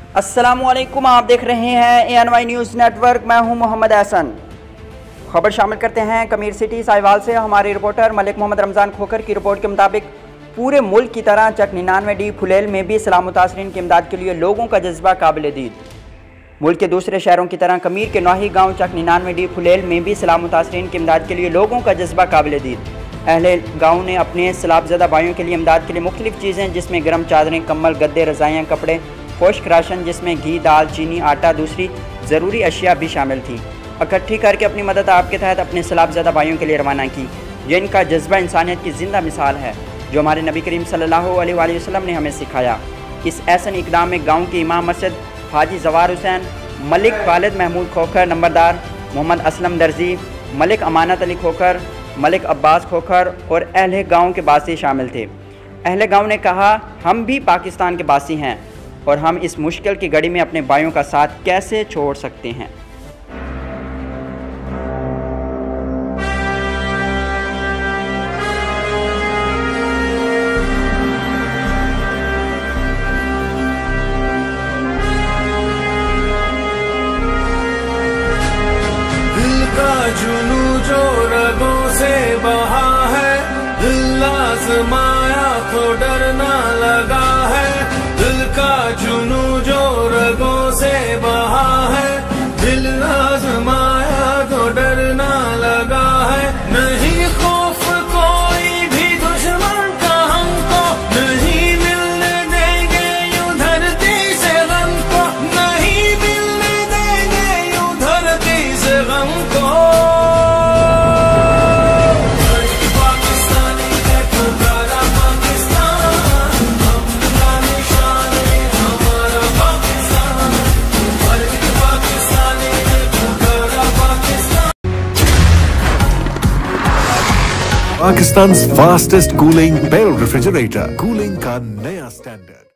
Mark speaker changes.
Speaker 1: अस्सलामुअलैकुम, आप देख रहे हैं ANY न्यूज़ नेटवर्क। मैं हूं मोहम्मद एहसन। खबर शामिल करते हैं कमीर सिटी साहिवाल से। हमारे रिपोर्टर मलिक मोहम्मद रमज़ान खोखर की रिपोर्ट के मुताबिक पूरे मुल्क की तरह चक 99D फुलेल में भी सैलाब मुतासरीन की इमदाद के लिए लोगों का जज्बा काबिल दीद। मुल्क के दूसरे शहरों की तरह कमीर के नौही गाँव चक 99D फुलेल में भी सैलाब मुतासरीन की इमदाद के लिए लोगों का जज्बा काबिल दीद। अहले गाँव ने अपने सैलाबज़दा भाइयों के लिए इमदाद के लिए मुख्तलिफ चीज़ें जिसमें गर्म चादरें, कम्बल, गद्दे, रज़ाइयाँ, कपड़े, खुश्क राशन जिसमें घी, दाल, चीनी, आटा, दूसरी ज़रूरी अशिया भी शामिल थी, इकट्ठी करके अपनी मदद आपके तहत अपने सैलाबज़दा भाइयों के लिए रवाना की। जिनका जज्बा इंसानियत की ज़िंदा मिसाल है जो हमारे नबी करीम सल्लल्लाहु अलैहि वसल्लम ने हमें सिखाया। इस ऐसन इक़दाम में गाँव के इमाम मस्जिद हाजी जवार हुसैन, मलिक खालिद महमूद खोखर नंबरदार, मोहम्मद असलम दर्जी, मलिक अमानत अली खोखर, मलिक अब्बास खोखर और अहले गाँव के बासी शामिल थे। अहले गाँव ने कहा, हम भी पाकिस्तान के बासी हैं और हम इस मुश्किल की घड़ी में अपने भाइयों का साथ कैसे छोड़ सकते हैं।
Speaker 2: दिल का जुनू जो रगों से बहा है, दिल आज़माया तो डरना लगा है। दिल का जुनू जो रगों से बहा है, दिल आज़माया तो डरना लगा है। नहीं खौफ कोई भी दुश्मन का हमको, नहीं मिलने देंगे यूं धरती से गम को, नहीं मिलने देंगे यूं धरती से गम को।
Speaker 3: Pakistan's fastest cooling barrel refrigerator, cooling का नया स्टैंडर्ड।